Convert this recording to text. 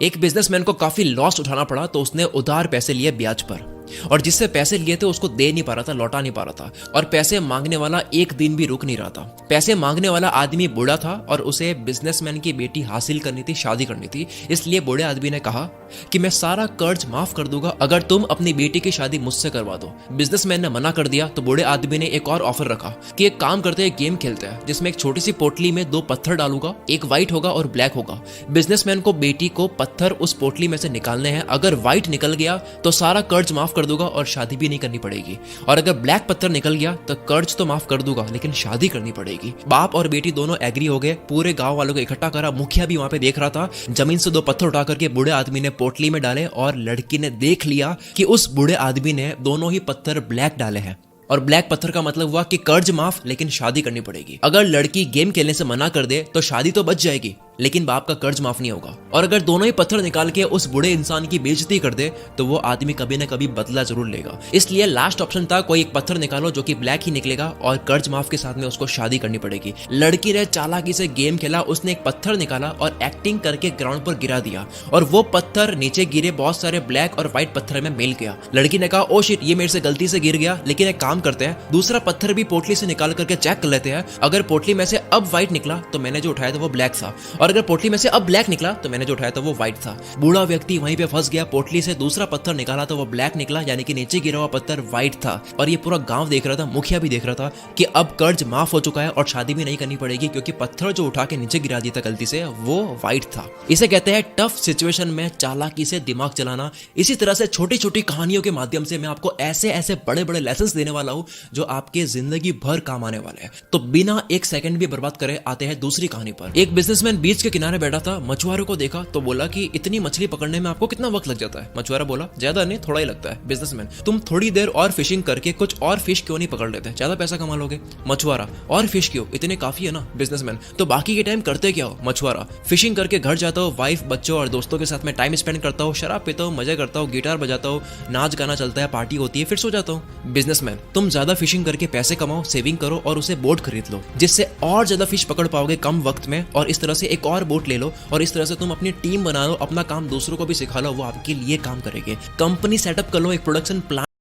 एक बिजनेसमैन को काफी लॉस उठाना पड़ा तो उसने उधार पैसे लिए ब्याज पर, और जिससे पैसे लिए थे उसको दे नहीं पा रहा था, लौटा नहीं पा रहा था, और पैसे मांगने वाला एक दिन भी रुक नहीं रहा था। पैसे मांगने वाला आदमी बूढ़ा था और उसे बिजनेसमैन की बेटी हासिल करनी थी, शादी करनी थी। इसलिए बूढ़े आदमी ने कहा कि मैं सारा कर्ज माफ कर दूंगा अगर तुम अपनी बेटी की शादी मुझसे करवा दो। बिजनेसमैन ने मना कर दिया तो बूढ़े आदमी ने एक और ऑफर रखा कि एक काम करते हैं, गेम खेलते हैं जिसमें एक छोटी सी पोटली में 2 पत्थर डालूंगा, एक व्हाइट होगा और ब्लैक होगा। बिजनेसमैन को बेटी को पत्थर उस पोटली में से निकालने हैं। अगर व्हाइट निकल गया तो सारा कर्ज माफ कर दूंगा और शादी भी नहीं करनी पड़ेगी, और अगर ब्लैक पत्थर निकल गया तो कर्ज तो माफ कर दूंगा लेकिन शादी करनी पड़ेगी। बाप और बेटी दोनों एग्री हो गए, पूरे गांव वालों को इकट्ठा करा। मुखिया भी वहां पे देख रहा था। जमीन से 2 पत्थर उठा करके बूढ़े आदमी ने पोटली में डाले और लड़की ने देख लिया कि उस बूढ़े आदमी ने दोनों ही पत्थर ब्लैक डाले हैं, और ब्लैक पत्थर का मतलब हुआ कि कर्ज माफ लेकिन शादी करनी पड़ेगी। अगर लड़की गेम खेलने से मना कर दे तो शादी तो बच जाएगी लेकिन बाप का कर्ज माफ नहीं होगा, और अगर दोनों ही पत्थर निकाल के उस बूढ़े इंसान की बेइज्जती कर दे तो वो आदमी कभी ना कभी बदला जरूर लेगा। इसलिए लास्ट ऑप्शन था कोई एक पत्थर निकालो जो कि ब्लैक ही निकलेगा और कर्ज माफ के साथ में उसको शादी करनी पड़ेगी। लड़की ने चालाकी से गेम खेला, उसने एक पत्थर निकाला और एक्टिंग करके ग्राउंड पर गिरा दिया, और वो पत्थर नीचे गिरे बहुत सारे ब्लैक और व्हाइट पत्थर में मिल गया। लड़की ने कहा ओ शिट, ये मेरे से गलती से गिर गया, लेकिन एक काम करते हैं, दूसरा पत्थर भी पोटली से निकाल करके चेक कर लेते हैं। अगर पोटली में से अब व्हाइट निकला तो मैंने जो उठाया था वो ब्लैक था, और अगर पोटली में से अब ब्लैक निकला तो मैंने जो उठाया था वो व्हाइट था। बूढ़ा व्यक्ति वहीं पे फंस गया। पोटली से दूसरा पत्थर निकाला तो वो ब्लैक निकला, यानी कि नीचे गिरा हुआ पत्थर व्हाइट था, और ये पूरा गांव देख रहा था, मुखिया भी देख रहा था कि अब कर्ज माफ हो चुका है और शादी भी नहीं करनी पड़ेगी क्योंकि पत्थर जो उठा के नीचे गिरा दिया था गलती से वो व्हाइट था। इसे कहते हैं टफ सिचुएशन में चालाकी से दिमाग चलाना। इसी तरह से छोटी छोटी कहानियों के माध्यम से मैं आपको ऐसे ऐसे बड़े बड़े लेसन देने वाला हूं जो आपके जिंदगी भर काम आने वाले हैं। तो बिना एक सेकंड भी बर्बाद करे आते हैं दूसरी कहानी पर। एक बिजनेसमैन बीच के किनारे बैठा था, मछुआरों को देखा तो बोला कि इतनी मछली पकड़ने में आपको कितना वक्त लग जाता है? मछुआरा बोला ज्यादा नहीं, थोड़ा ही लगता है। बिजनेसमैन तुम थोड़ी देर और फिशिंग करके कुछ और फिश क्यों नहीं पकड़ लेते, ज्यादा पैसा कमा लोगे। मछुआरा और फिश क्यों, इतने काफी है ना। बिजनेसमैन तो बाकी के टाइम करते क्या हो? मछुआरा फिशिंग करके घर जाता हूँ, वाइफ बच्चों और दोस्तों के साथ में टाइम स्पेंड करता हूँ, शराब पीता हूँ, मजे करता हूँ, गिटार बजाता हूँ, नाच गाना चलता है, पार्टी होती है, फिर सो जाता हूँ। बिजनेसमैन तुम ज्यादा फिशिंग करके पैसे कमाओ, सेविंग करो और उसे बोट खरीद लो जिससे और ज्यादा फिश पकड़ पाओगे कम वक्त में, और इस तरह से एक और बोट ले लो और इस तरह से तुम अपनी टीम बना लो, अपना काम दूसरों को भी सिखा लो, वो आपके लिए काम करेंगे। कंपनी सेटअप कर लो, एक प्रोडक्शन प्लान